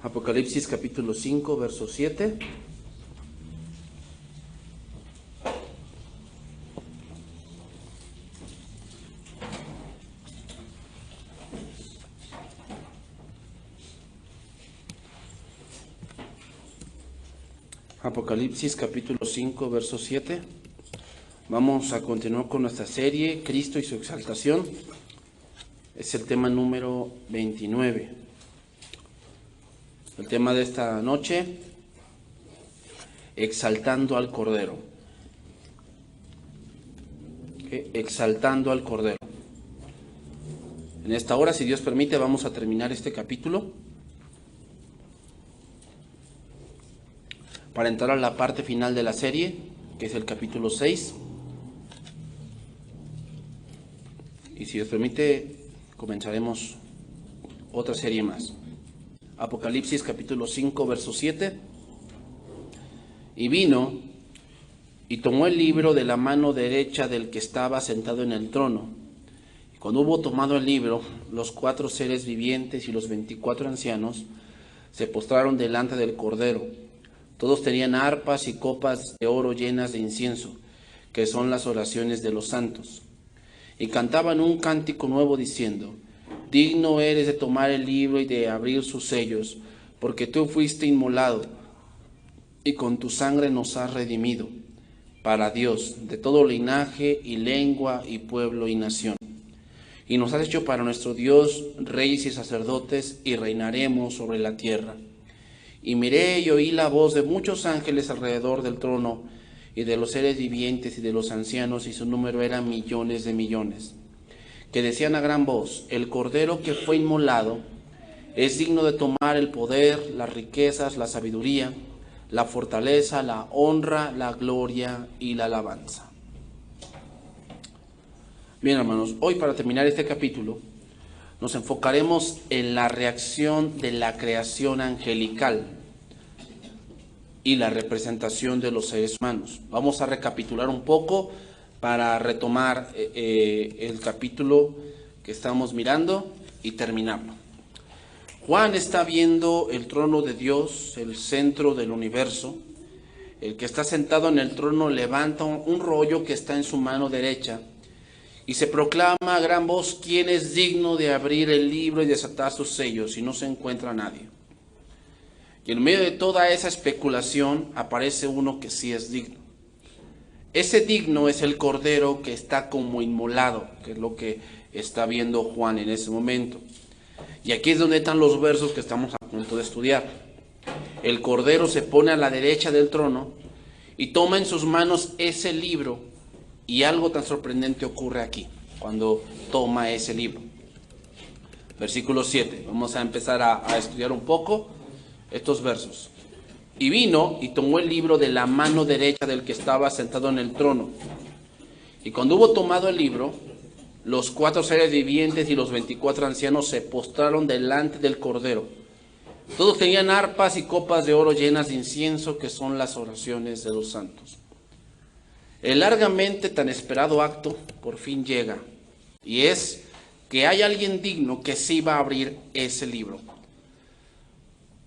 Apocalipsis capítulo 5, verso 7. Apocalipsis capítulo 5, verso 7. Vamos a continuar con nuestra serie, Cristo y su exaltación. Es el tema número 29. El tema de esta noche, exaltando al Cordero. Exaltando al Cordero. En esta hora, si Dios permite, vamos a terminar este capítulo para entrar a la parte final de la serie, que es el capítulo 6. Y si Dios permite, comenzaremos otra serie más. Apocalipsis capítulo 5, verso 7. Y vino y tomó el libro de la mano derecha del que estaba sentado en el trono. Y cuando hubo tomado el libro, los 4 seres vivientes y los 24 ancianos se postraron delante del Cordero. Todos tenían arpas y copas de oro llenas de incienso, que son las oraciones de los santos. Y cantaban un cántico nuevo diciendo: digno eres de tomar el libro y de abrir sus sellos, porque tú fuiste inmolado, y con tu sangre nos has redimido, para Dios, de todo linaje y lengua y pueblo y nación. Y nos has hecho para nuestro Dios reyes y sacerdotes, y reinaremos sobre la tierra. Y miré y oí la voz de muchos ángeles alrededor del trono, y de los seres vivientes y de los ancianos, y su número era millones de millones, que decían a gran voz: el Cordero que fue inmolado es digno de tomar el poder, las riquezas, la sabiduría, la fortaleza, la honra, la gloria y la alabanza. Bien, hermanos, hoy para terminar este capítulo nos enfocaremos en la reacción de la creación angelical y la representación de los seres humanos. Vamos a recapitular un poco para retomar el capítulo que estamos mirando y terminarlo. Juan está viendo el trono de Dios, el centro del universo. El que está sentado en el trono levanta un rollo que está en su mano derecha y se proclama a gran voz: ¿quién es digno de abrir el libro y desatar sus sellos? Y no se encuentra nadie. Y en medio de toda esa especulación aparece uno que sí es digno. Ese digno es el Cordero que está como inmolado, que es lo que está viendo Juan en ese momento. Y aquí es donde están los versos que estamos a punto de estudiar. El Cordero se pone a la derecha del trono y toma en sus manos ese libro, y algo tan sorprendente ocurre aquí, cuando toma ese libro. Versículo 7, vamos a empezar a estudiar un poco estos versos. Y vino y tomó el libro de la mano derecha del que estaba sentado en el trono. Y cuando hubo tomado el libro, los 4 seres vivientes y los 24 ancianos se postraron delante del Cordero. Todos tenían arpas y copas de oro llenas de incienso, que son las oraciones de los santos. El largamente tan esperado acto por fin llega, y es que hay alguien digno que sí va a abrir ese libro.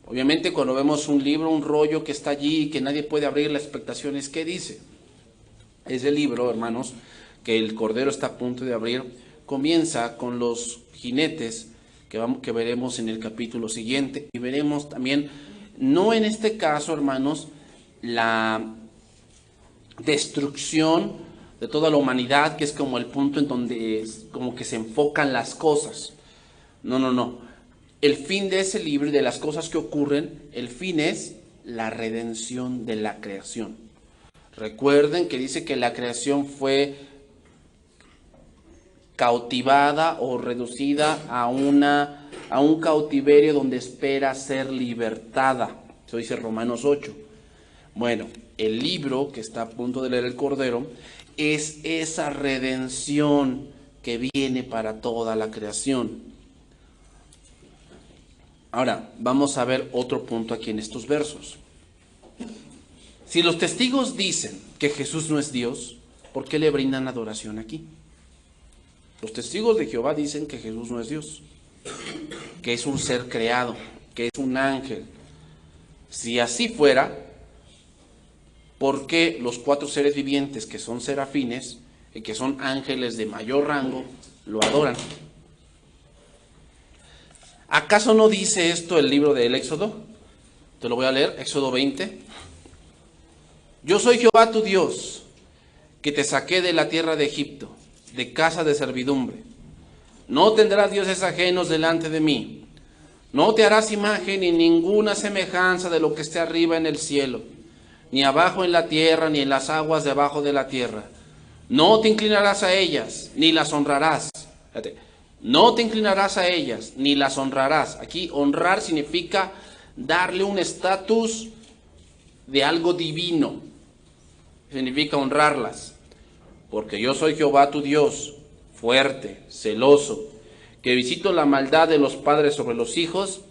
Obviamente, cuando vemos un libro, un rollo que está allí y que nadie puede abrir, la expectación es ¿qué dice? Ese libro, hermanos, que el Cordero está a punto de abrir, comienza con los jinetes que veremos en el capítulo siguiente. Y veremos también, no en este caso, hermanos, la destrucción de toda la humanidad, que es como el punto en donde como que se enfocan las cosas. No. El fin de ese libro y de las cosas que ocurren, el fin es la redención de la creación. Recuerden que dice que la creación fue cautivada o reducida a un cautiverio donde espera ser libertada. Eso dice Romanos 8. Bueno, el libro que está a punto de leer el Cordero es esa redención que viene para toda la creación. Ahora, vamos a ver otro punto aquí en estos versos. Si los testigos dicen que Jesús no es Dios, ¿por qué le brindan adoración aquí? Los testigos de Jehová dicen que Jesús no es Dios, que es un ser creado, que es un ángel. Si así fuera, ¿por qué los 4 seres vivientes que son serafines y que son ángeles de mayor rango lo adoran? ¿Acaso no dice esto el libro del Éxodo? Te lo voy a leer, Éxodo 20. Yo soy Jehová tu Dios, que te saqué de la tierra de Egipto, de casa de servidumbre. No tendrás dioses ajenos delante de mí. No te harás imagen ni ninguna semejanza de lo que esté arriba en el cielo, ni abajo en la tierra, ni en las aguas debajo de la tierra. No te inclinarás a ellas, ni las honrarás. Fíjate, no te inclinarás a ellas, ni las honrarás. Aquí honrar significa darle un estatus de algo divino. Significa honrarlas. Porque yo soy Jehová tu Dios, fuerte, celoso, que visito la maldad de los padres sobre los hijos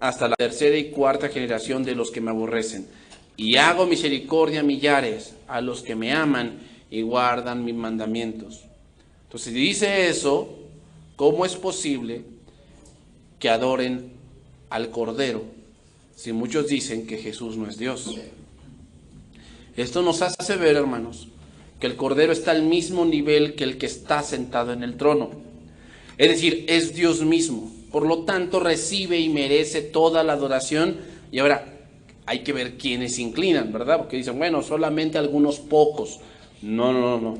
hasta la 3ª y 4ª generación de los que me aborrecen. Y hago misericordia a millares, a los que me aman y guardan mis mandamientos. Entonces, si dice eso, ¿cómo es posible que adoren al Cordero si muchos dicen que Jesús no es Dios? Esto nos hace ver, hermanos, que el Cordero está al mismo nivel que el que está sentado en el trono. Es decir, es Dios mismo. Por lo tanto, recibe y merece toda la adoración. Y ahora hay que ver quiénes se inclinan, ¿verdad? Porque dicen, bueno, solamente algunos pocos. No.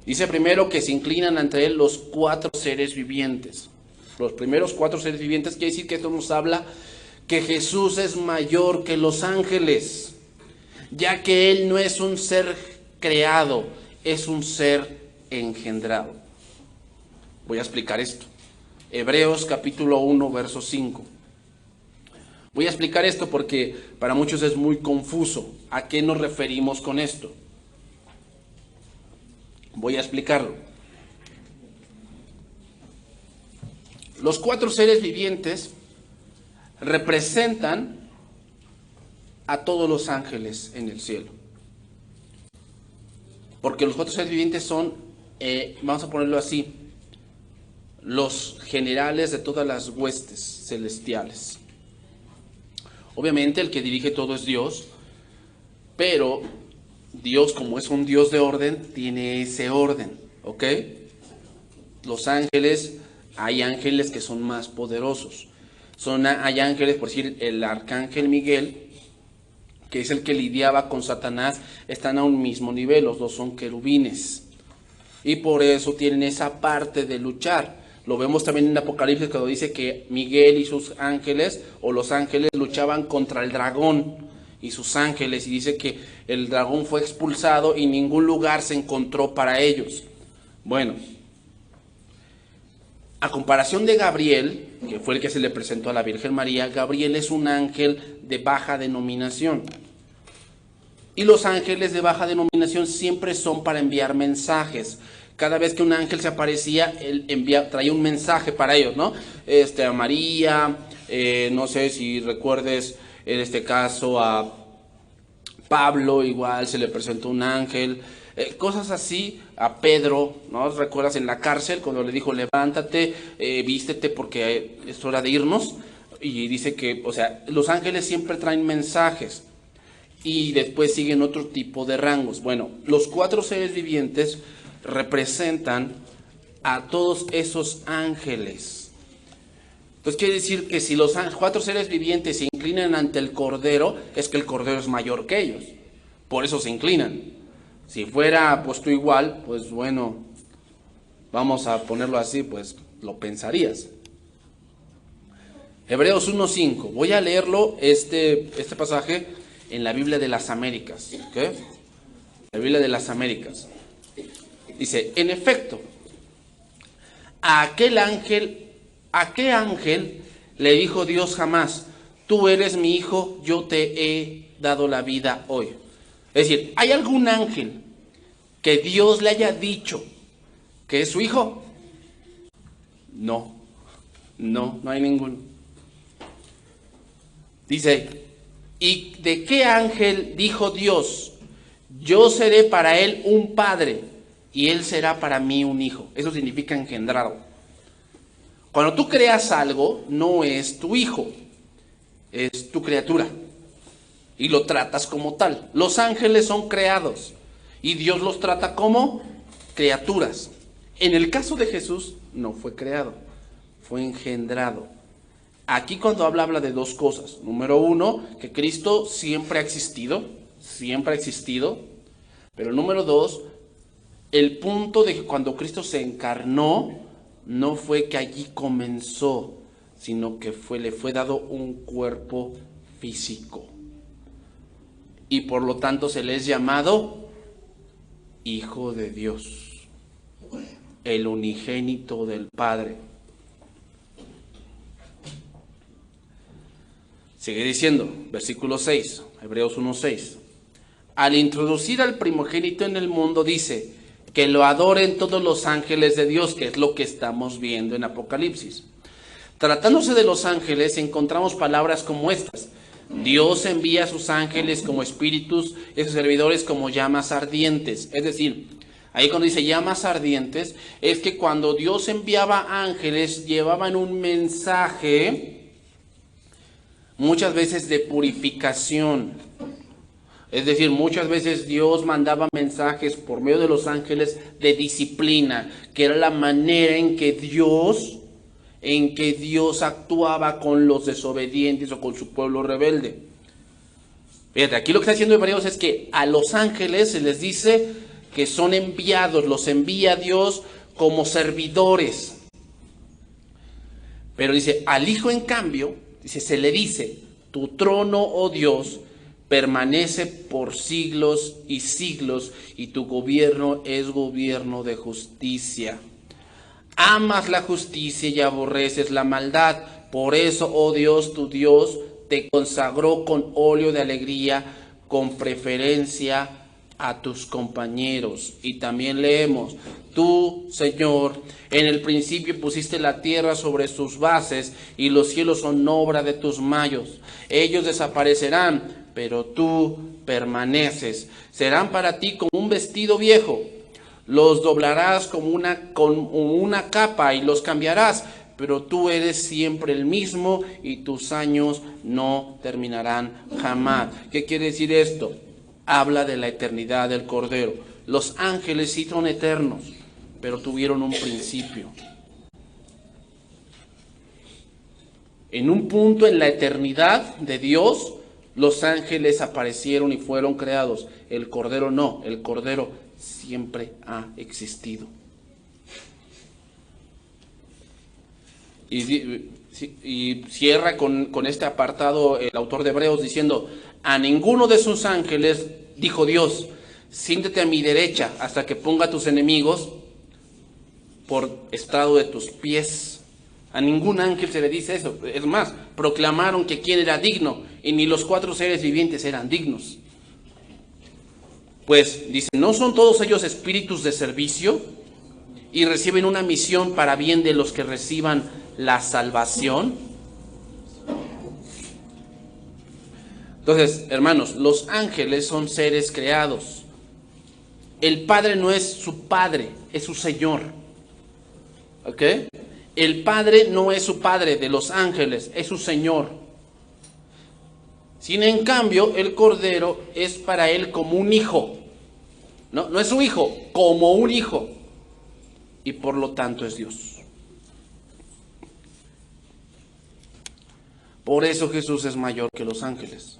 Dice primero que se inclinan ante él los 4 seres vivientes. Los primeros 4 seres vivientes quiere decir que esto nos habla que Jesús es mayor que los ángeles, ya que él no es un ser creado, es un ser engendrado. Voy a explicar esto. Hebreos capítulo 1, verso 5. Voy a explicar esto porque para muchos es muy confuso. ¿A qué nos referimos con esto? Voy a explicarlo. Los 4 seres vivientes representan a todos los ángeles en el cielo. Porque los 4 seres vivientes son, vamos a ponerlo así, los generales de todas las huestes celestiales. Obviamente el que dirige todo es Dios, pero Dios, como es un Dios de orden, tiene ese orden, ¿ok? Los ángeles, hay ángeles que son más poderosos. Hay ángeles, por decir, el arcángel Miguel, que es el que lidiaba con Satanás, están a un mismo nivel, los 2 son querubines. Y por eso tienen esa parte de luchar. Lo vemos también en Apocalipsis cuando dice que Miguel y sus ángeles, o los ángeles, luchaban contra el dragón y sus ángeles, y dice que el dragón fue expulsado y ningún lugar se encontró para ellos. Bueno, a comparación de Gabriel, que fue el que se le presentó a la Virgen María, Gabriel es un ángel de baja denominación. Y los ángeles de baja denominación siempre son para enviar mensajes. Cada vez que un ángel se aparecía, él traía un mensaje para ellos, ¿no? A María, no sé si recuerdes en este caso a Pablo, igual se le presentó un ángel, cosas así. A Pedro, ¿no? ¿Recuerdas en la cárcel cuando le dijo, levántate, vístete porque es hora de irnos? Y dice que, o sea, los ángeles siempre traen mensajes y después siguen otro tipo de rangos. Bueno, los 4 seres vivientes representan a todos esos ángeles. Entonces quiere decir que si los 4 seres vivientes se inclinan ante el Cordero, es que el Cordero es mayor que ellos. Por eso se inclinan. Si fuera puesto igual, pues bueno, vamos a ponerlo así, pues lo pensarías. Hebreos 1:5. Voy a leerlo, este pasaje, en la Biblia de las Américas. ¿Okay? La Biblia de las Américas. Dice, en efecto, ¿a qué ángel le dijo Dios jamás, tú eres mi hijo, yo te he dado la vida hoy? Es decir, ¿hay algún ángel que Dios le haya dicho que es su hijo? No hay ninguno. Dice, ¿y de qué ángel dijo Dios, yo seré para él un padre y él será para mí un hijo? Eso significa engendrado. Cuando tú creas algo, no es tu hijo, es tu criatura y lo tratas como tal. Los ángeles son creados y Dios los trata como criaturas. En el caso de Jesús no fue creado, fue engendrado. Aquí cuando habla de dos cosas. Número uno, que Cristo siempre ha existido, pero número dos, el punto de que cuando Cristo se encarnó, no fue que allí comenzó, sino que le fue dado un cuerpo físico. Y por lo tanto se le es llamado Hijo de Dios, el unigénito del Padre. Sigue diciendo, versículo 6, Hebreos 1:6. Al introducir al primogénito en el mundo, dice que lo adoren todos los ángeles de Dios, que es lo que estamos viendo en Apocalipsis. Tratándose de los ángeles, encontramos palabras como estas. Dios envía a sus ángeles como espíritus y a sus servidores como llamas ardientes. Es decir, ahí cuando dice llamas ardientes, es que cuando Dios enviaba ángeles, llevaban un mensaje, muchas veces de purificación. Es decir, muchas veces Dios mandaba mensajes por medio de los ángeles de disciplina, que era la manera en que Dios actuaba con los desobedientes o con su pueblo rebelde. Fíjate, aquí lo que está haciendo Hebreos es que a los ángeles se les dice que son enviados, los envía Dios como servidores. Pero dice, al Hijo en cambio, dice, se le dice, tu trono, oh Dios, permanece por siglos y siglos, y tu gobierno es gobierno de justicia. Amas la justicia y aborreces la maldad. Por eso, oh Dios, tu Dios, te consagró con óleo de alegría, con preferencia a tus compañeros. Y también leemos, tú, Señor, en el principio pusiste la tierra sobre sus bases, y los cielos son obra de tus manos. Ellos desaparecerán, pero tú permaneces. Serán para ti como un vestido viejo. Los doblarás como una capa y los cambiarás, pero tú eres siempre el mismo y tus años no terminarán jamás. ¿Qué quiere decir esto? Habla de la eternidad del Cordero. Los ángeles sí son eternos, pero tuvieron un principio. En un punto en la eternidad de Dios, los ángeles aparecieron y fueron creados. El Cordero no, el Cordero siempre ha existido. Y cierra con este apartado el autor de Hebreos diciendo, a ninguno de sus ángeles dijo Dios, siéntate a mi derecha hasta que ponga a tus enemigos por estrado de tus pies. A ningún ángel se le dice eso. Es más, proclamaron que quién era digno, y ni los 4 seres vivientes eran dignos. Pues dice, ¿no son todos ellos espíritus de servicio y reciben una misión para bien de los que reciban la salvación? Entonces, hermanos, los ángeles son seres creados. El Padre no es su Padre, es su Señor. ¿Ok? El Padre no es su Padre de los ángeles, es su Señor. Sin en cambio, el Cordero es para él como un hijo. No es su hijo, como un hijo. Y por lo tanto es Dios. Por eso Jesús es mayor que los ángeles.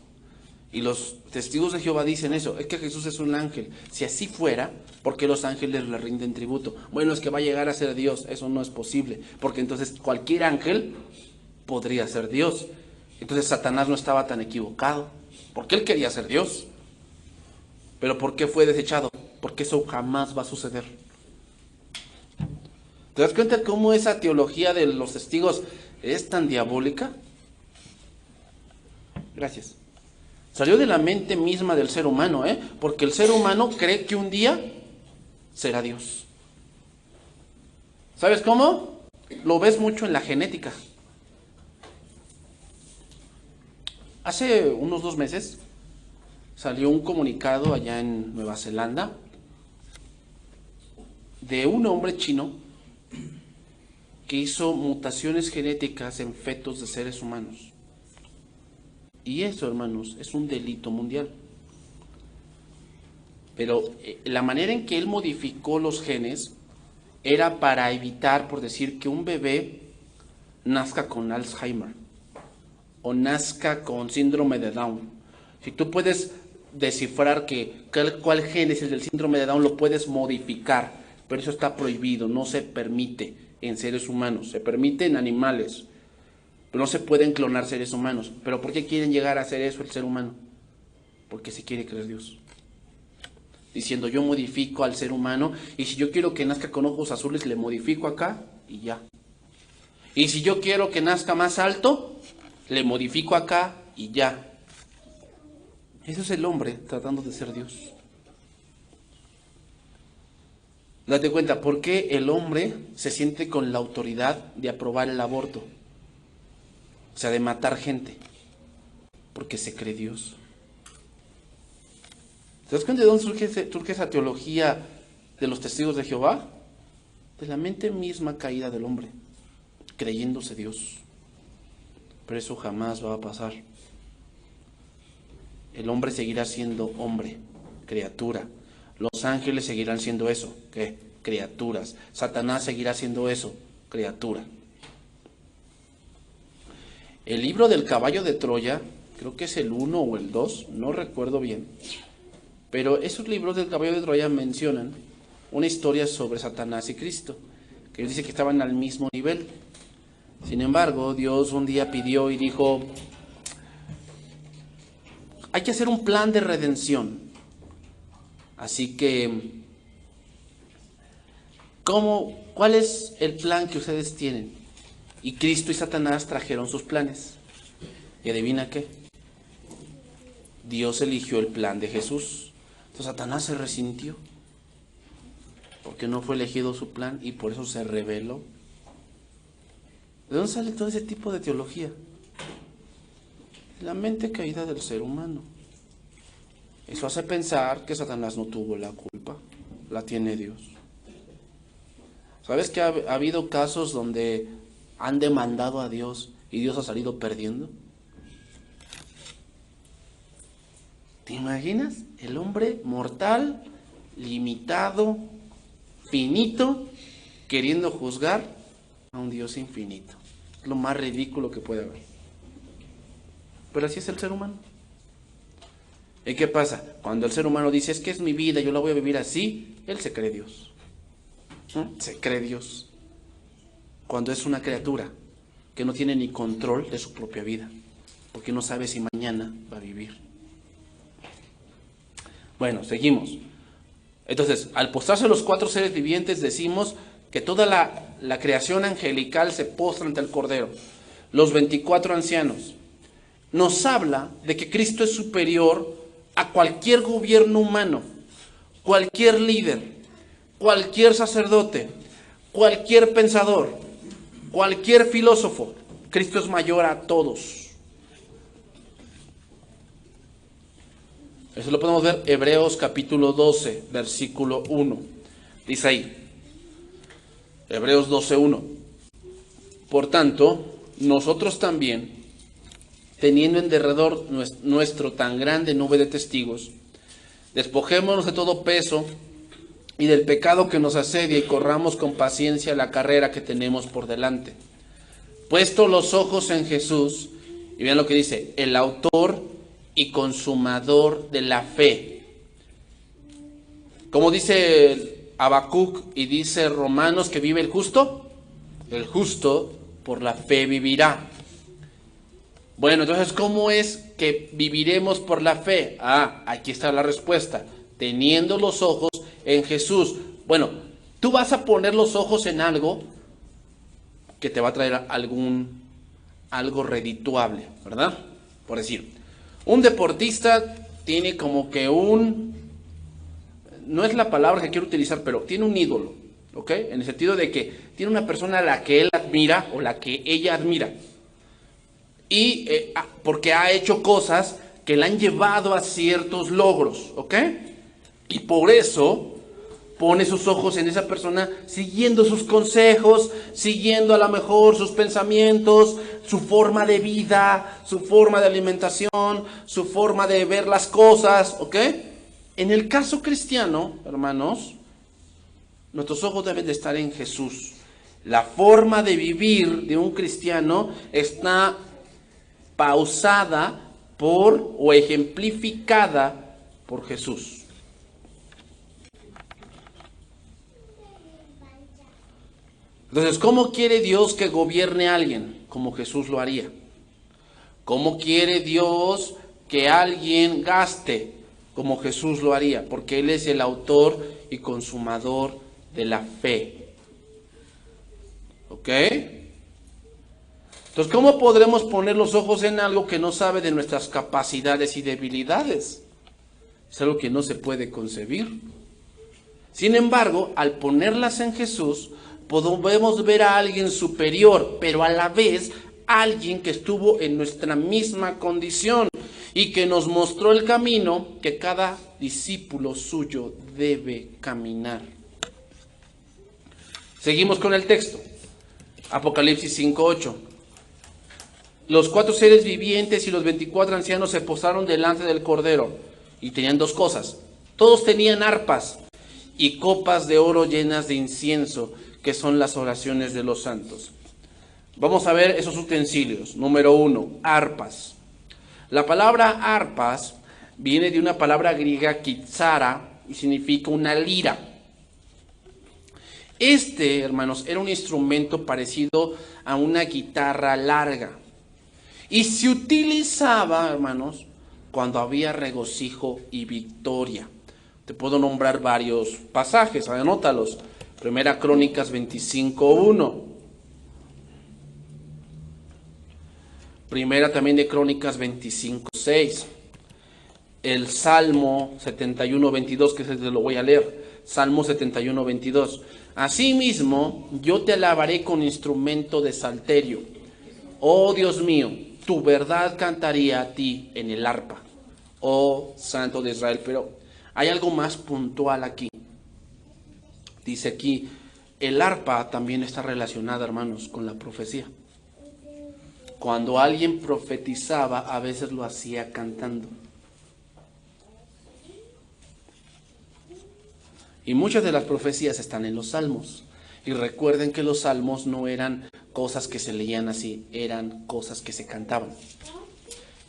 Y los testigos de Jehová dicen eso, es que Jesús es un ángel. Si así fuera, ¿por qué los ángeles le rinden tributo? Bueno, es que va a llegar a ser Dios, eso no es posible, porque entonces cualquier ángel podría ser Dios. Entonces Satanás no estaba tan equivocado, porque él quería ser Dios. Pero ¿por qué fue desechado? Porque eso jamás va a suceder. ¿Te das cuenta cómo esa teología de los testigos es tan diabólica? Gracias. Salió de la mente misma del ser humano, porque el ser humano cree que un día será Dios. ¿Sabes cómo? Lo ves mucho en la genética. Hace unos 2 meses salió un comunicado allá en Nueva Zelanda de un hombre chino que hizo mutaciones genéticas en fetos de seres humanos. Y eso, hermanos, es un delito mundial. Pero la manera en que él modificó los genes era para evitar, por decir, que un bebé nazca con Alzheimer o nazca con síndrome de Down. Si tú puedes descifrar cuál gen es el del síndrome de Down, lo puedes modificar, pero eso está prohibido, no se permite en seres humanos, se permite en animales, pero no se pueden clonar seres humanos. ¿Pero por qué quieren llegar a hacer eso el ser humano? Porque se quiere creer Dios. Diciendo, yo modifico al ser humano, y si yo quiero que nazca con ojos azules, le modifico acá y ya. Y si yo quiero que nazca más alto, le modifico acá y ya. Eso es el hombre tratando de ser Dios. Date cuenta, ¿por qué el hombre se siente con la autoridad de aprobar el aborto? O sea, de matar gente. Porque se cree Dios. ¿Te das cuenta de dónde surge esa teología de los testigos de Jehová? De la mente misma caída del hombre, creyéndose Dios. Pero eso jamás va a pasar. El hombre seguirá siendo hombre, criatura. Los ángeles seguirán siendo eso, ¿qué? Criaturas. Satanás seguirá siendo eso, criatura. El libro del caballo de Troya, creo que es el 1 o el 2, no recuerdo bien. Pero esos libros del caballo de Troya mencionan una historia sobre Satanás y Cristo, que él dice que estaban al mismo nivel. Sin embargo, Dios un día pidió y dijo, hay que hacer un plan de redención. Así que, ¿cuál es el plan que ustedes tienen? Y Cristo y Satanás trajeron sus planes. ¿Y adivina qué? Dios eligió el plan de Jesús. Entonces Satanás se resintió, porque no fue elegido su plan y por eso se rebeló. ¿De dónde sale todo ese tipo de teología? La mente caída del ser humano. Eso hace pensar que Satanás no tuvo la culpa, la tiene Dios. ¿Sabes que ha habido casos donde han demandado a Dios y Dios ha salido perdiendo? ¿Te imaginas? El hombre mortal, limitado, finito, queriendo juzgar a un Dios infinito. Es lo más ridículo que puede haber. Pero así es el ser humano. ¿Y qué pasa? Cuando el ser humano dice, es que es mi vida, yo la voy a vivir así, él se cree Dios. Se cree Dios. Cuando es una criatura que no tiene ni control de su propia vida, porque no sabe si mañana va a vivir. Bueno, seguimos. Entonces, al postrarse los 4 seres vivientes, decimos que toda la creación angelical se postra ante el Cordero. Los 24 ancianos. Nos habla de que Cristo es superior a cualquier gobierno humano, cualquier líder, cualquier sacerdote, cualquier pensador, cualquier filósofo. Cristo es mayor a todos. Eso lo podemos ver en Hebreos capítulo 12, versículo 1. Dice ahí, Hebreos 12:1. Por tanto, nosotros también, teniendo en derredor nuestro tan grande nube de testigos, despojémonos de todo peso y del pecado que nos asedia y corramos con paciencia la carrera que tenemos por delante. Puesto los ojos en Jesús, y vean lo que dice, el autor y consumador de la fe. Como dice Habacuc y dice Romanos que vive el justo por la fe vivirá. Bueno, entonces, ¿cómo es que viviremos por la fe? Aquí está la respuesta. Teniendo los ojos en Jesús. Bueno, tú vas a poner los ojos en algo que te va a traer algo redituable, ¿verdad? Por decir, un deportista tiene como que no es la palabra que quiero utilizar, pero tiene un ídolo, ¿ok? En el sentido de que tiene una persona a la que él admira o la que ella admira. Y porque ha hecho cosas que la han llevado a ciertos logros, ¿ok? Y por eso pone sus ojos en esa persona, siguiendo sus consejos, siguiendo a lo mejor sus pensamientos, su forma de vida, su forma de alimentación, su forma de ver las cosas, ¿ok? En el caso cristiano, hermanos, nuestros ojos deben de estar en Jesús. La forma de vivir de un cristiano está pausada por o ejemplificada por Jesús. Entonces, ¿cómo quiere Dios que gobierne a alguien? Como Jesús lo haría. ¿Cómo quiere Dios que alguien gaste? Como Jesús lo haría, porque Él es el autor y consumador de la fe. ¿Ok? Entonces, ¿cómo podremos poner los ojos en algo que no sabe de nuestras capacidades y debilidades? Es algo que no se puede concebir. Sin embargo, al ponerlas en Jesús, podemos ver a alguien superior, pero a la vez alguien que estuvo en nuestra misma condición y que nos mostró el camino que cada discípulo suyo debe caminar. Seguimos con el texto. Apocalipsis 5:8. Los 4 seres vivientes y los 24 ancianos se postraron delante del Cordero y tenían 2 cosas. Todos tenían arpas y copas de oro llenas de incienso, que son las oraciones de los santos. Vamos a ver esos utensilios. Número 1, arpas. La palabra arpas viene de una palabra griega kitsara y significa una lira. Hermanos, era un instrumento parecido a una guitarra larga. Y se utilizaba, hermanos, cuando había regocijo y victoria. Te puedo nombrar varios pasajes, anótalos. Primera Crónicas 25:1. Primera también de Crónicas 25:6. El Salmo 71:22, que se lo voy a leer. Salmo 71:22. Asimismo, yo te alabaré con instrumento de salterio. Oh Dios mío, tu verdad cantaría a ti en el arpa, oh Santo de Israel. Pero hay algo más puntual aquí. Dice aquí, el arpa también está relacionada, hermanos, con la profecía. Cuando alguien profetizaba, a veces lo hacía cantando. Y muchas de las profecías están en los salmos. Y recuerden que los salmos no eran cosas que se leían así, eran cosas que se cantaban.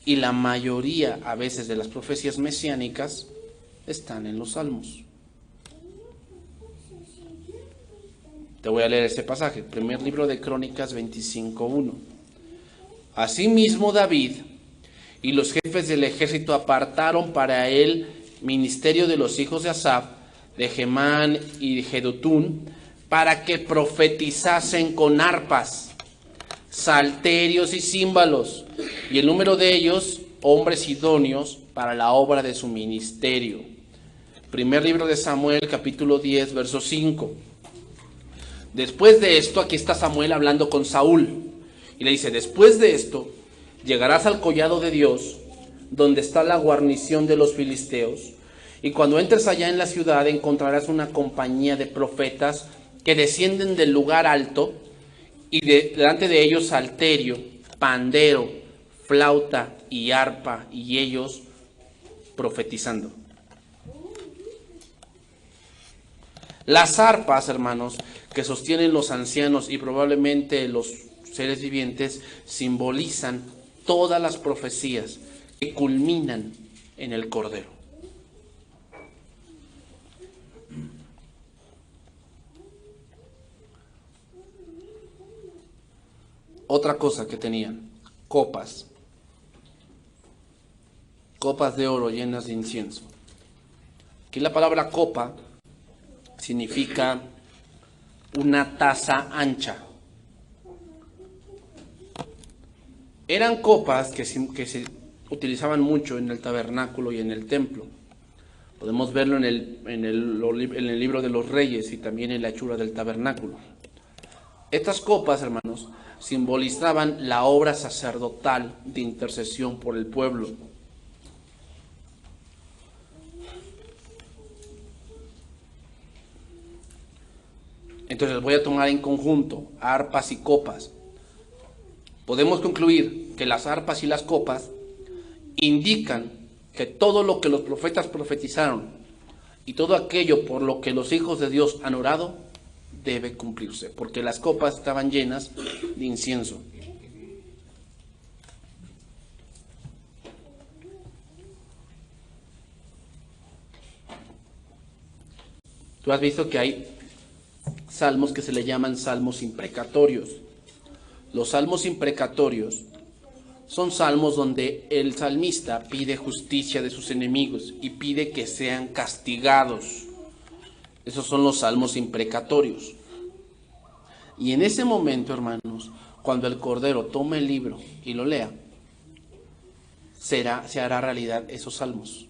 Y la mayoría, a veces, de las profecías mesiánicas están en los salmos. Te voy a leer ese pasaje, primer libro de Crónicas 25:1. Asimismo David y los jefes del ejército apartaron para el ministerio de los hijos de Asaf, de Gemán y de Jedutún, para que profetizasen con arpas, salterios y címbalos, y el número de ellos, hombres idóneos para la obra de su ministerio. Primer libro de Samuel, capítulo 10, verso 5. Después de esto, aquí está Samuel hablando con Saúl, y le dice, después de esto, llegarás al collado de Dios, donde está la guarnición de los filisteos, y cuando entres allá en la ciudad, encontrarás una compañía de profetas que descienden del lugar alto, y delante de ellos salterio, pandero, flauta y arpa, y ellos profetizando. Las arpas, hermanos, que sostienen los ancianos y probablemente los seres vivientes, simbolizan todas las profecías que culminan en el Cordero. Otra cosa que tenían, copas de oro llenas de incienso. Aquí la palabra copa significa una taza ancha. Eran copas que se utilizaban mucho en el tabernáculo y en el templo. Podemos verlo en el libro de los Reyes y también en la hechura del tabernáculo. Estas copas, hermanos, simbolizaban la obra sacerdotal de intercesión por el pueblo. Entonces voy a tomar en conjunto arpas y copas. Podemos concluir que las arpas y las copas indican que todo lo que los profetas profetizaron y todo aquello por lo que los hijos de Dios han orado debe cumplirse, porque las copas estaban llenas de incienso. Tú has visto que hay salmos que se le llaman salmos imprecatorios. Los salmos imprecatorios son salmos donde el salmista pide justicia de sus enemigos y pide que sean castigados. Esos son los salmos imprecatorios. Y en ese momento, hermanos, cuando el Cordero tome el libro y lo lea, se hará realidad esos salmos.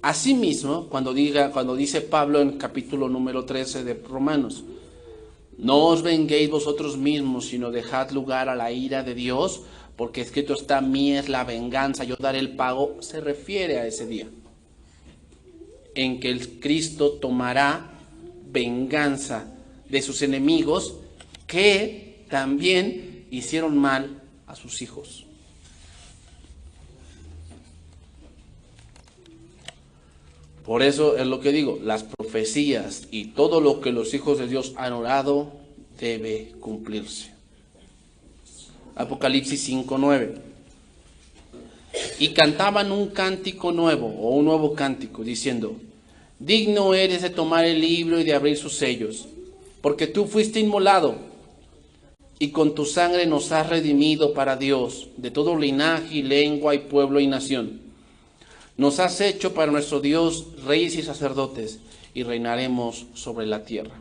Asimismo, cuando dice Pablo en capítulo número 13 de Romanos, no os venguéis vosotros mismos, sino dejad lugar a la ira de Dios, porque escrito está, mía es la venganza, yo daré el pago. Se refiere a ese día en que el Cristo tomará venganza de sus enemigos que también hicieron mal a sus hijos. Por eso es lo que digo, las profecías y todo lo que los hijos de Dios han orado debe cumplirse. Apocalipsis 5:9. Y cantaban un cántico nuevo, o un nuevo cántico, diciendo, digno eres de tomar el libro y de abrir sus sellos, porque tú fuiste inmolado, y con tu sangre nos has redimido para Dios, de todo linaje y lengua y pueblo y nación. Nos has hecho para nuestro Dios reyes y sacerdotes, y reinaremos sobre la tierra.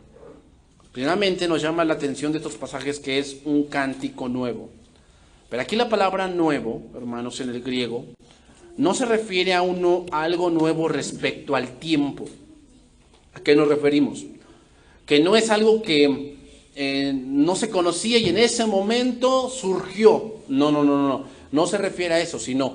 Primeramente nos llama la atención de estos pasajes que es un cántico nuevo. Pero aquí la palabra nuevo, hermanos, en el griego, no se refiere a algo nuevo respecto al tiempo. ¿A qué nos referimos? Que no es algo que no se conocía y en ese momento surgió. No se refiere a eso, sino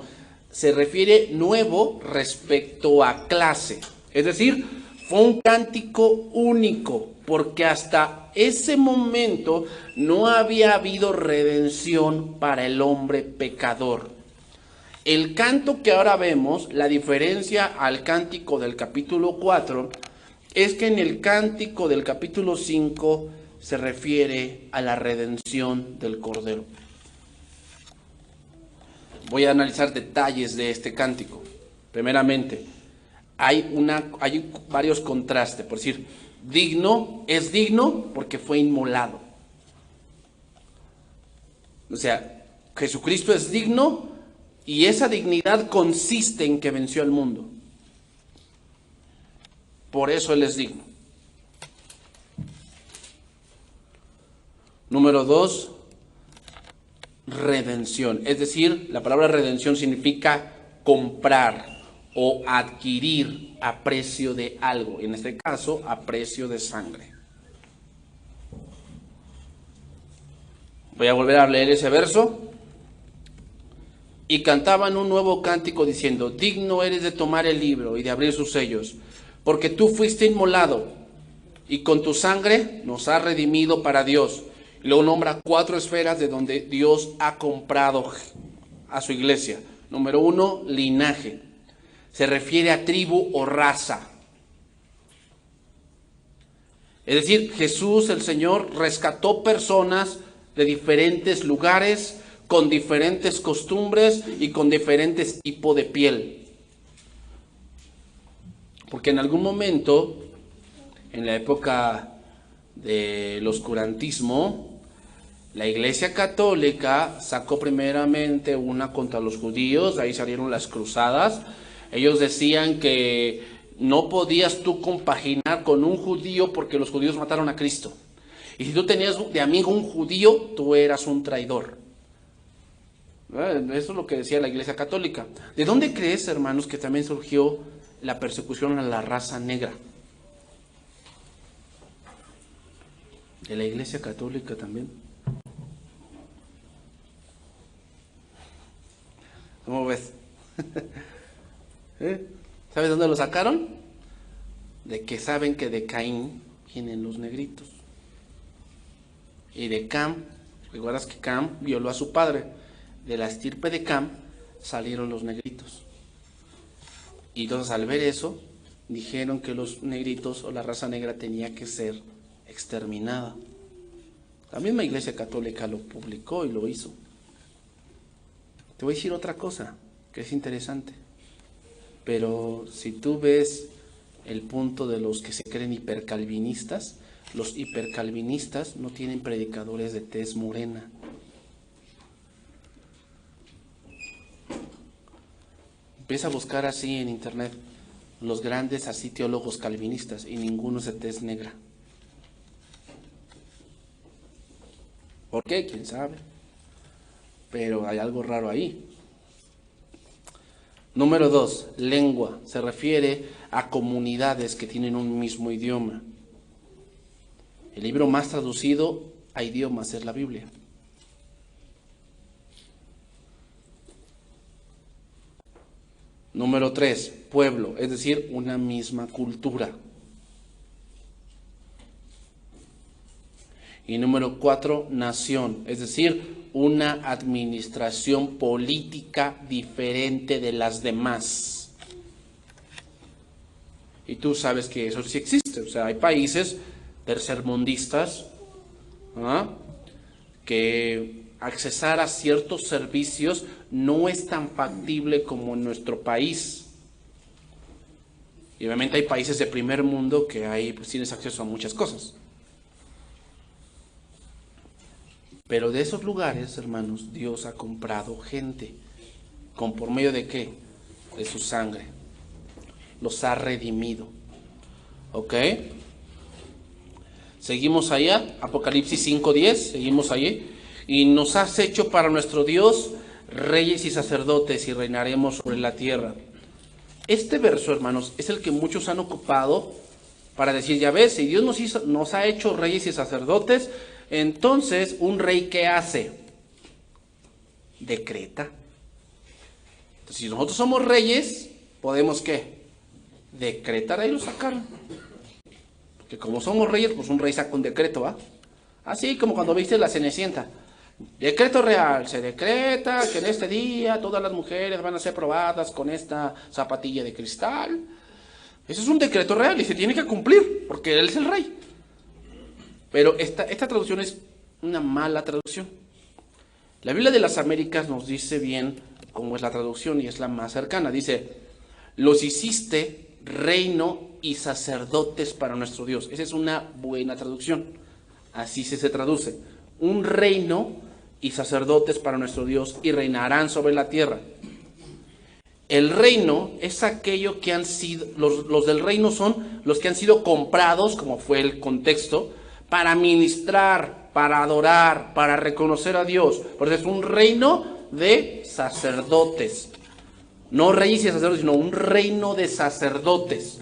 se refiere nuevo respecto a clase. Es decir, fue un cántico único, porque hasta ese momento no había habido redención para el hombre pecador. El canto que ahora vemos, la diferencia al cántico del capítulo 4, es que en el cántico del capítulo 5 se refiere a la redención del Cordero. Voy a analizar detalles de este cántico. Primeramente, hay varios contrastes. Por decir, digno es digno porque fue inmolado. O sea, Jesucristo es digno y esa dignidad consiste en que venció al mundo. Por eso Él es digno. Número 2, redención. Es decir, la palabra redención significa comprar o adquirir a precio de algo. En este caso, a precio de sangre. Voy a volver a leer ese verso. Y cantaban un nuevo cántico diciendo, digno eres de tomar el libro y de abrir sus sellos, porque tú fuiste inmolado y con tu sangre nos has redimido para Dios. Y luego nombra 4 esferas de donde Dios ha comprado a su iglesia. Número 1, linaje. Se refiere a tribu o raza. Es decir, Jesús, el Señor, rescató personas de diferentes lugares, con diferentes costumbres y con diferentes tipos de piel. Porque en algún momento, en la época del oscurantismo, la Iglesia Católica sacó primeramente una contra los judíos, de ahí salieron las cruzadas. Ellos decían que no podías tú compaginar con un judío porque los judíos mataron a Cristo. Y si tú tenías de amigo un judío, tú eras un traidor. Eso es lo que decía la Iglesia Católica. ¿De dónde crees, hermanos, que también surgió la persecución a la raza negra? De la Iglesia Católica también. ¿Cómo ves? ¿Sabes dónde lo sacaron? De que saben que de Caín vienen los negritos. Y de Cam, recuerdas que Cam violó a su padre. De la estirpe de Cam salieron los negritos. Y entonces al ver eso, dijeron que los negritos o la raza negra tenía que ser exterminada. La misma Iglesia Católica lo publicó y lo hizo. Te voy a decir otra cosa que es interesante. Pero si tú ves el punto de los que se creen hipercalvinistas, los hipercalvinistas no tienen predicadores de tez morena. Empieza a buscar así en internet los grandes así teólogos calvinistas y ninguno es de tez negra. ¿Por qué? ¿Quién sabe? Pero hay algo raro ahí. Número 2, lengua. Se refiere a comunidades que tienen un mismo idioma. El libro más traducido a idiomas es la Biblia. Número 3, pueblo, es decir, una misma cultura. Y número 4, nación, es decir, una administración política diferente de las demás. Y tú sabes que eso sí existe. O sea, hay países tercermundistas que accesar a ciertos servicios no es tan factible como en nuestro país. Y obviamente hay países de primer mundo que ahí pues tienes acceso a muchas cosas. Pero de esos lugares, hermanos, Dios ha comprado gente. ¿Por medio de qué? De su sangre. Los ha redimido. ¿Ok? Seguimos allá, Apocalipsis 5:10, seguimos allí. Y nos has hecho para nuestro Dios reyes y sacerdotes y reinaremos sobre la tierra. Este verso, hermanos, es el que muchos han ocupado para decir, ya ves, si Dios nos ha hecho reyes y sacerdotes, entonces un rey ¿qué hace? Decreta. Entonces, si nosotros somos reyes, podemos ¿qué? Decretar, ahí lo sacaron. Porque como somos reyes, pues un rey saca un decreto, ¿va? Así como cuando viste la Cenicienta. Decreto real, se decreta que en este día todas las mujeres van a ser probadas con esta zapatilla de cristal. Ese es un decreto real y se tiene que cumplir, porque él es el rey. Pero esta traducción es una mala traducción. La Biblia de las Américas nos dice bien cómo es la traducción y es la más cercana. Dice, los hiciste reino y sacerdotes para nuestro Dios. Esa es una buena traducción. Así se traduce. Un reino y sacerdotes para nuestro Dios y reinarán sobre la tierra. El reino es aquello que han sido, los del reino son los que han sido comprados, como fue el contexto, para ministrar, para adorar, para reconocer a Dios. Por eso es un reino de sacerdotes. No reyes y sacerdotes, sino un reino de sacerdotes.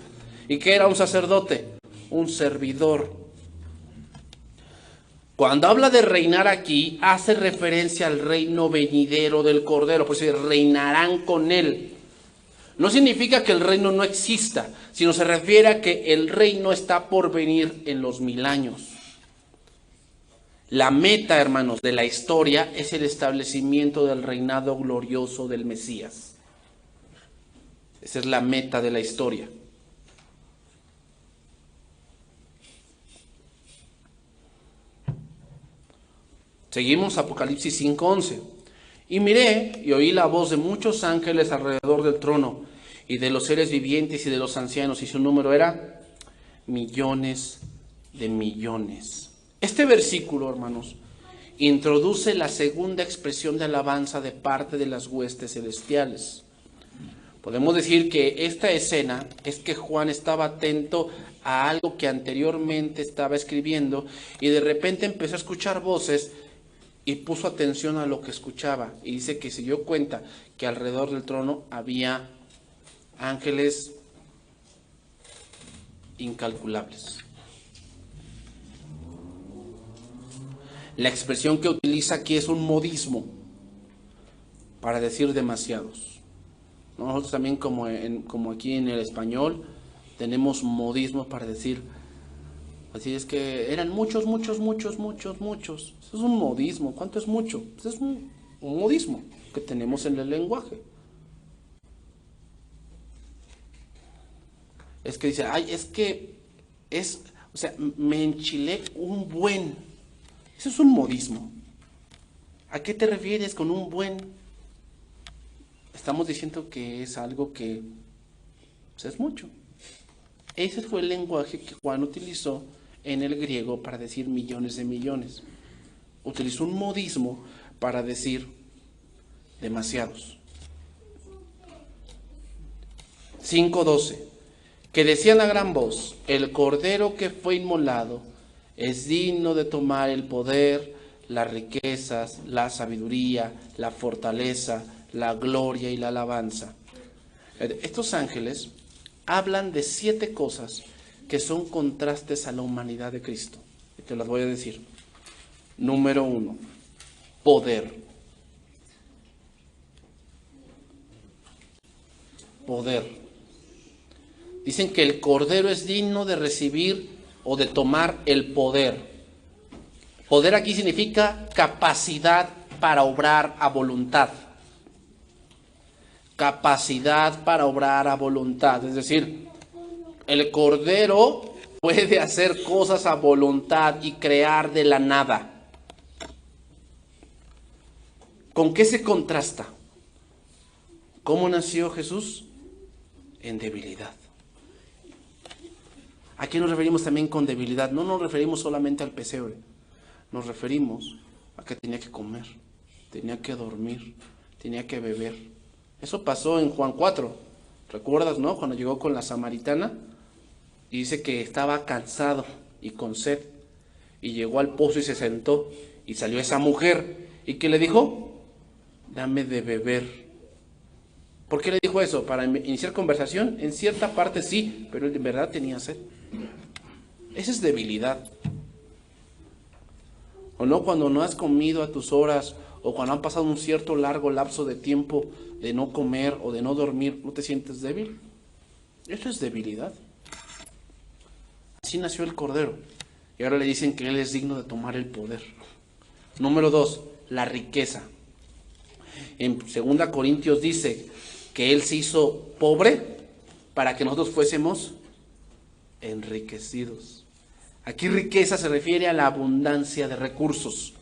¿Y qué era un sacerdote? Un servidor. Cuando habla de reinar aquí, hace referencia al reino venidero del Cordero, por eso reinarán con él. No significa que el reino no exista, sino se refiere a que el reino está por venir en los 1000 años. La meta, hermanos, de la historia es el establecimiento del reinado glorioso del Mesías. Esa es la meta de la historia. Seguimos Apocalipsis 5:11. Y miré y oí la voz de muchos ángeles alrededor del trono y de los seres vivientes y de los ancianos, y su número era millones de millones. Este versículo, hermanos, introduce la segunda expresión de alabanza de parte de las huestes celestiales. Podemos decir que esta escena es que Juan estaba atento a algo que anteriormente estaba escribiendo y de repente empezó a escuchar voces y puso atención a lo que escuchaba. Y dice que se dio cuenta que alrededor del trono había ángeles incalculables. La expresión que utiliza aquí es un modismo para decir demasiados. Nosotros también, como aquí en el español, tenemos modismos para decir Así es que eran muchos. Eso es un modismo. ¿Cuánto es mucho? Pues es un modismo que tenemos en el lenguaje. Es que dice, ay, es que es, o sea, me enchilé un buen. Eso es un modismo. ¿A qué te refieres con un buen? Estamos diciendo que es algo que pues, es mucho. Ese fue el lenguaje que Juan utilizó en el griego para decir millones de millones. Utilizó un modismo para decir demasiados. 5:12. Que decían a gran voz, el cordero que fue inmolado es digno de tomar el poder, las riquezas, la sabiduría, la fortaleza, la gloria y la alabanza. Estos ángeles hablan de 7 cosas que son contrastes a la humanidad de Cristo. Y te las voy a decir. Número 1, poder. Poder. Dicen que el Cordero es digno de recibir o de tomar el poder. Poder aquí significa capacidad para obrar a voluntad. Capacidad para obrar a voluntad. Es decir, el Cordero puede hacer cosas a voluntad y crear de la nada. ¿Con qué se contrasta? ¿Cómo nació Jesús? En debilidad. ¿A qué nos referimos también con debilidad? No nos referimos solamente al pesebre. Nos referimos a que tenía que comer, tenía que dormir, tenía que beber. Eso pasó en Juan 4. ¿Recuerdas, no? Cuando llegó con la samaritana y dice que estaba cansado y con sed. Y llegó al pozo y se sentó. Y salió esa mujer. ¿Y qué le dijo? Dame de beber. ¿Por qué le dijo eso? ¿Para iniciar conversación? En cierta parte sí, pero él en verdad tenía sed. Esa es debilidad. ¿O no? Cuando no has comido a tus horas, o cuando han pasado un cierto largo lapso de tiempo de no comer o de no dormir, ¿no te sientes débil? Eso es debilidad. Así nació el Cordero. Y ahora le dicen que Él es digno de tomar el poder. Número 2, la riqueza. En 2 Corintios dice que Él se hizo pobre para que nosotros fuésemos enriquecidos. Aquí riqueza se refiere a la abundancia de recursos,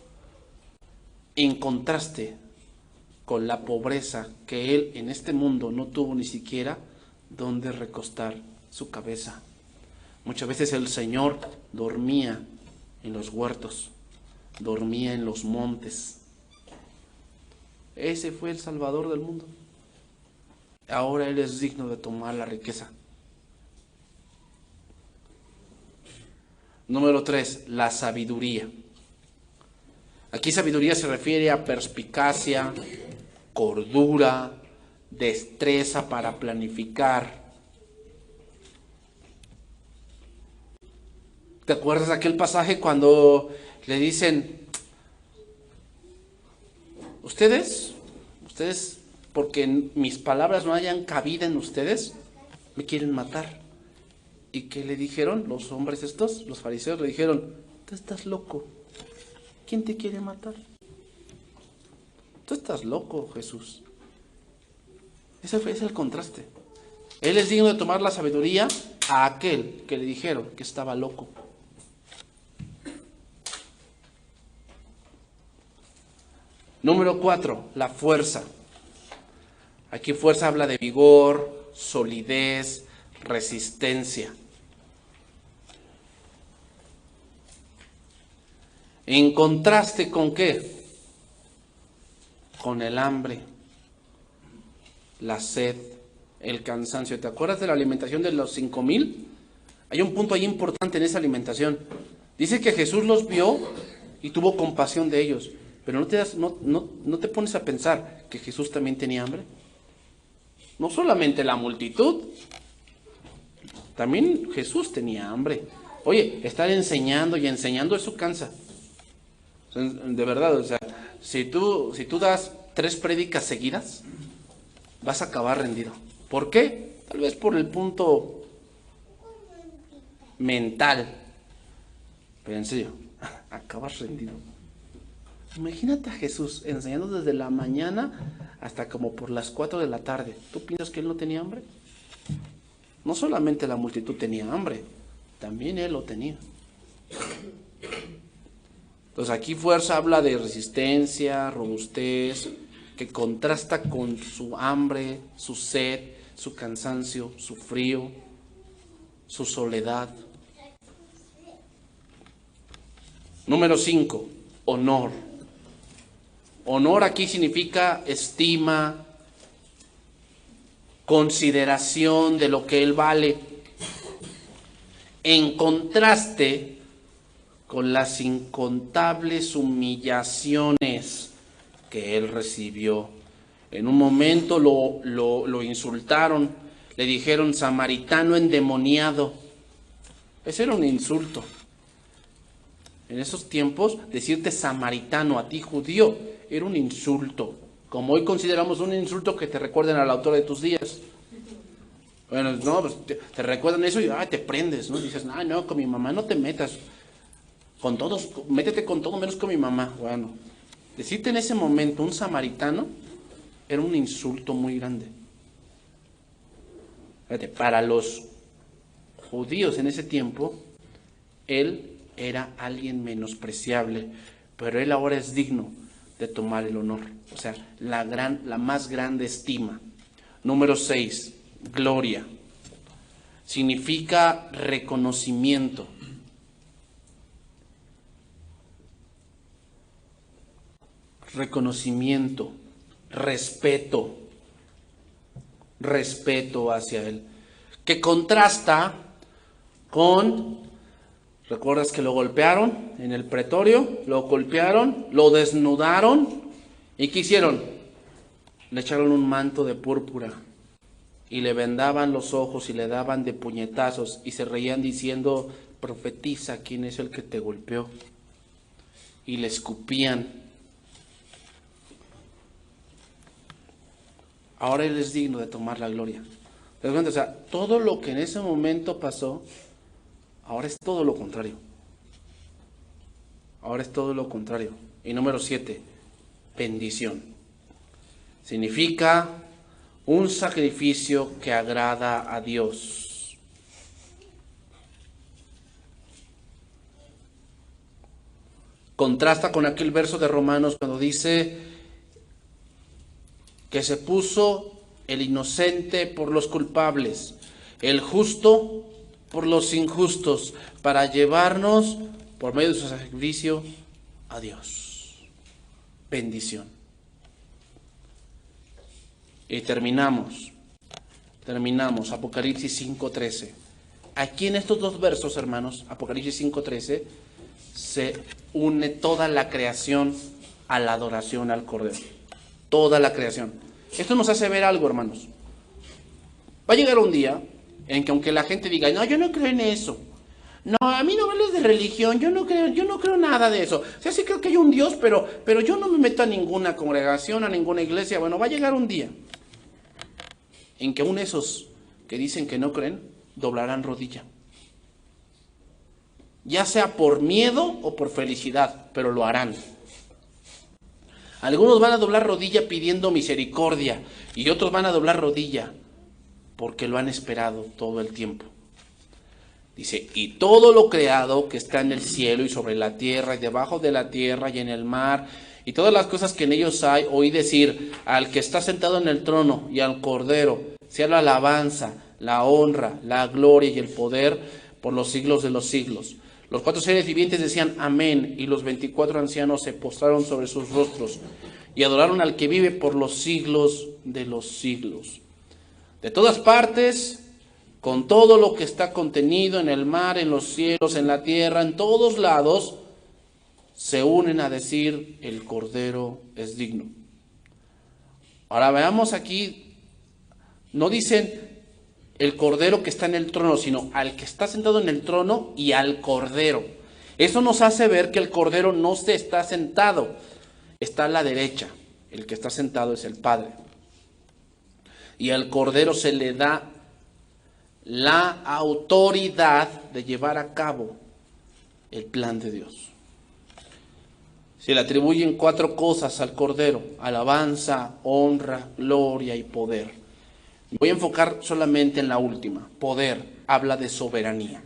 en contraste con la pobreza que Él en este mundo no tuvo ni siquiera donde recostar su cabeza. Muchas veces el Señor dormía en los huertos, dormía en los montes. Ese fue el Salvador del mundo. Ahora Él es digno de tomar la riqueza. Número 3, la sabiduría. Aquí sabiduría se refiere a perspicacia, cordura, destreza para planificar. ¿Te acuerdas de aquel pasaje cuando le dicen, ustedes, porque mis palabras no hayan cabida en ustedes, me quieren matar? ¿Y qué le dijeron los hombres estos? Los fariseos le dijeron, tú estás loco. ¿Quién te quiere matar? Tú estás loco, Jesús. Ese es el contraste. Él es digno de tomar la sabiduría a aquel que le dijeron que estaba loco. Número 4, la fuerza. Aquí fuerza habla de vigor, solidez, resistencia. ¿En contraste con qué? Con el hambre, la sed, el cansancio. ¿Te acuerdas de la alimentación de los 5,000? Hay un punto ahí importante en esa alimentación. Dice que Jesús los vio y tuvo compasión de ellos. Pero no te pones a pensar que Jesús también tenía hambre. No solamente la multitud, también Jesús tenía hambre. Oye, estar enseñando y enseñando, eso cansa. De verdad, o sea, si tú das 3 prédicas seguidas, vas a acabar rendido. ¿Por qué? Tal vez por el punto mental. Pero en serio, acabas rendido. Imagínate a Jesús enseñando desde la mañana hasta como por las 4 de la tarde. ¿Tú piensas que él no tenía hambre? No solamente la multitud tenía hambre, también él lo tenía. Entonces aquí fuerza habla de resistencia, robustez, que contrasta con su hambre, su sed, su cansancio, su frío, su soledad. Número 5, honor. Honor aquí significa estima, consideración de lo que él vale, en contraste con las incontables humillaciones que él recibió. En un momento lo insultaron, le dijeron samaritano endemoniado. Ese era un insulto. En esos tiempos, decirte samaritano a ti judío era un insulto. Como hoy consideramos un insulto que te recuerden al autor de tus días. Bueno, no, pues te recuerdan eso y te prendes, ¿no? Dices, no, con mi mamá no te metas. Con todos, métete con todo menos con mi mamá. Bueno, decirte en ese momento un samaritano era un insulto muy grande. Fíjate, para los judíos en ese tiempo, él era alguien menospreciable, pero él ahora es digno de tomar el honor. O sea, la más grande estima. Número 6, gloria. Significa reconocimiento. Reconocimiento, respeto hacia él, que contrasta con, ¿recuerdas que lo golpearon en el pretorio? Lo golpearon, lo desnudaron, ¿y qué hicieron? Le echaron un manto de púrpura y le vendaban los ojos y le daban de puñetazos y se reían diciendo, profetiza quién es el que te golpeó, y le escupían. Ahora él es digno de tomar la gloria. ¿Te das cuenta? O sea, todo lo que en ese momento pasó, ahora es todo lo contrario. Ahora es todo lo contrario. Y número 7, bendición. Significa un sacrificio que agrada a Dios. Contrasta con aquel verso de Romanos cuando dice que se puso el inocente por los culpables, el justo por los injustos, para llevarnos por medio de su sacrificio a Dios. Bendición. Y terminamos, Apocalipsis 5:13. Aquí en estos dos versos, hermanos, Apocalipsis 5:13, se une toda la creación a la adoración al Cordero. Toda la creación. Esto nos hace ver algo, hermanos. Va a llegar un día en que aunque la gente diga, no, yo no creo en eso. No, a mí no me hables de religión, yo no creo nada de eso. O sea, sí creo que hay un Dios, pero yo no me meto a ninguna congregación, a ninguna iglesia. Bueno, va a llegar un día en que aún esos que dicen que no creen, doblarán rodilla. Ya sea por miedo o por felicidad, pero lo harán. Algunos van a doblar rodilla pidiendo misericordia y otros van a doblar rodilla porque lo han esperado todo el tiempo. Dice, y todo lo creado que está en el cielo y sobre la tierra y debajo de la tierra y en el mar y todas las cosas que en ellos hay, oí decir al que está sentado en el trono y al Cordero, sea la alabanza, la honra, la gloria y el poder por los siglos de los siglos. Los 4 seres vivientes decían amén, y los 24 ancianos se postraron sobre sus rostros y adoraron al que vive por los siglos de los siglos. De todas partes, con todo lo que está contenido en el mar, en los cielos, en la tierra, en todos lados, se unen a decir, el Cordero es digno. Ahora veamos aquí, no dicen el Cordero que está en el trono, sino al que está sentado en el trono y al Cordero. Eso nos hace ver que el Cordero no se está sentado, está a la derecha. El que está sentado es el Padre. Y al Cordero se le da la autoridad de llevar a cabo el plan de Dios. Se le atribuyen 4 cosas al Cordero: alabanza, honra, gloria y poder. Voy a enfocar solamente en la última. Poder habla de soberanía.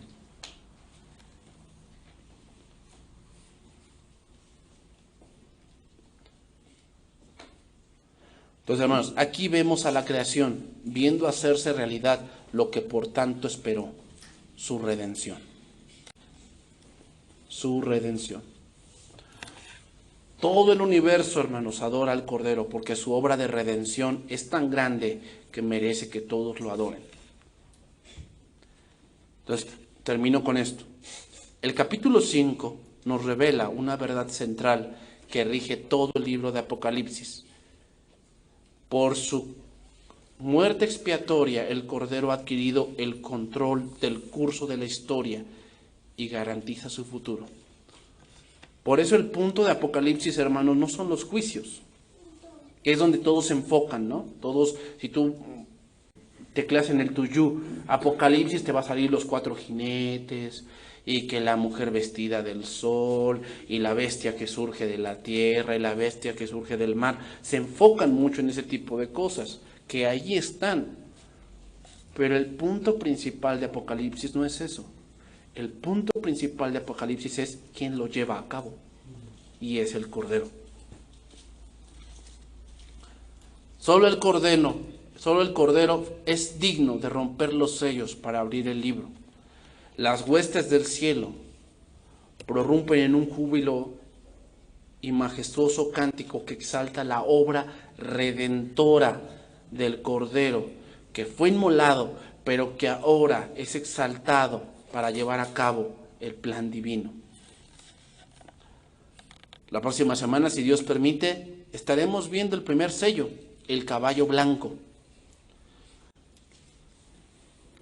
Entonces, hermanos, aquí vemos a la creación viendo hacerse realidad lo que por tanto esperó: su redención. Su redención. Todo el universo, hermanos, adora al Cordero porque su obra de redención es tan grande que merece que todos lo adoren. Entonces, termino con esto. El capítulo 5 nos revela una verdad central que rige todo el libro de Apocalipsis. Por su muerte expiatoria, el Cordero ha adquirido el control del curso de la historia y garantiza su futuro. Por eso el punto de Apocalipsis, hermanos, no son los juicios, que es donde todos se enfocan, ¿no? Todos, si tú tecleas en el tuyú, Apocalipsis, te va a salir los 4 jinetes, y que la mujer vestida del sol, y la bestia que surge de la tierra, y la bestia que surge del mar. Se enfocan mucho en ese tipo de cosas, que allí están. Pero el punto principal de Apocalipsis no es eso. El punto principal de Apocalipsis es quién lo lleva a cabo, y es el Cordero. Solo el Cordero es digno de romper los sellos para abrir el libro. Las huestes del cielo prorrumpen en un júbilo y majestuoso cántico que exalta la obra redentora del Cordero, que fue inmolado, pero que ahora es exaltado para llevar a cabo el plan divino. La próxima semana, si Dios permite, estaremos viendo el primer sello, el caballo blanco.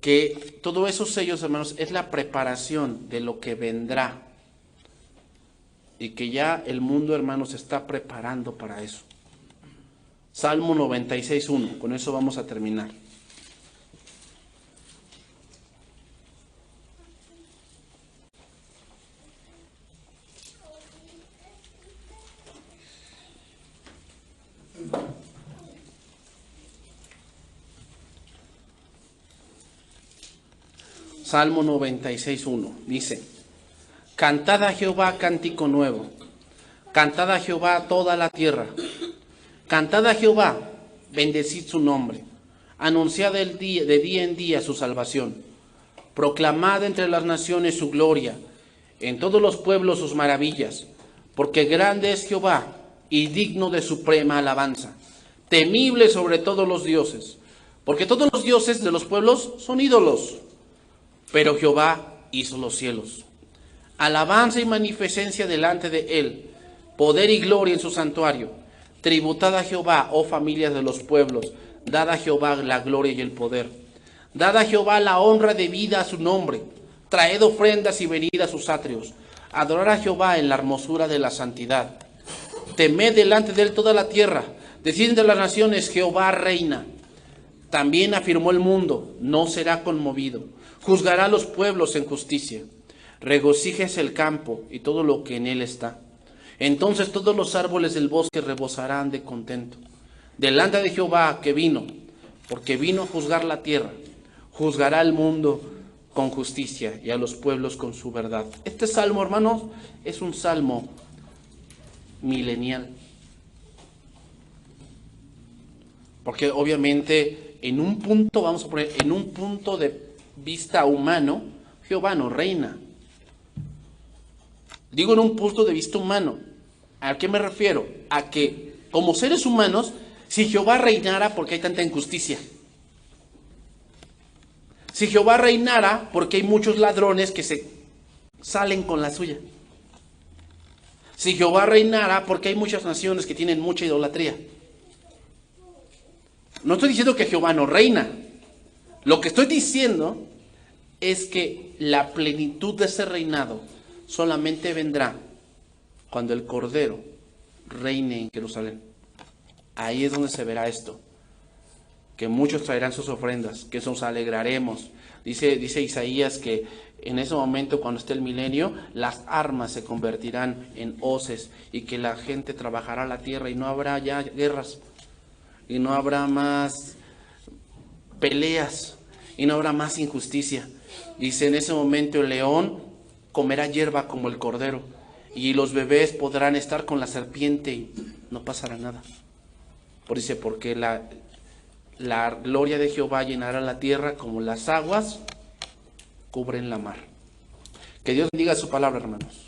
Que todos esos sellos, hermanos, es la preparación de lo que vendrá. Y que ya el mundo, hermanos, se está preparando para eso. Salmo 96:1, con eso vamos a terminar. Salmo 96:1 dice: Cantad a Jehová cántico nuevo, cantad a Jehová toda la tierra, cantad a Jehová, bendecid su nombre, anunciad de día en día su salvación, proclamad entre las naciones su gloria, en todos los pueblos sus maravillas, porque grande es Jehová y digno de suprema alabanza, temible sobre todos los dioses, porque todos los dioses de los pueblos son ídolos, pero Jehová hizo los cielos. Alabanza y magnificencia delante de él, poder y gloria en su santuario. Tributad a Jehová, oh familias de los pueblos, dad a Jehová la gloria y el poder. Dad a Jehová la honra debida a su nombre. Traed ofrendas y venid a sus atrios. Adorad a Jehová en la hermosura de la santidad. Temed delante de él toda la tierra. Decid de las naciones, Jehová reina. También afirmó el mundo, no será conmovido. Juzgará a los pueblos en justicia. Regocíjese el campo y todo lo que en él está. Entonces todos los árboles del bosque rebosarán de contento. Delante de Jehová que vino, porque vino a juzgar la tierra. Juzgará al mundo con justicia y a los pueblos con su verdad. Este salmo, hermanos, es un salmo milenial. Porque obviamente en un punto, vamos a poner, en un punto de vista humano, Jehová no reina. Digo en un punto de vista humano. ¿A qué me refiero? A que como seres humanos, si Jehová reinara, ¿por qué hay tanta injusticia? Si Jehová reinara, ¿por qué hay muchos ladrones que se salen con la suya? Si Jehová reinara, ¿por qué hay muchas naciones que tienen mucha idolatría? No estoy diciendo que Jehová no reina. Lo que estoy diciendo es que la plenitud de ese reinado solamente vendrá cuando el Cordero reine en Jerusalén. Ahí es donde se verá esto, que muchos traerán sus ofrendas, que nos alegraremos, Dice Isaías que en ese momento, cuando esté el milenio, las armas se convertirán en hoces y que la gente trabajará la tierra y no habrá ya guerras y no habrá más peleas y no habrá más injusticia. Dice, en ese momento el león comerá hierba como el cordero y los bebés podrán estar con la serpiente y no pasará nada. Dice, porque la gloria de Jehová llenará la tierra como las aguas cubren la mar. Que Dios bendiga su palabra, hermanos.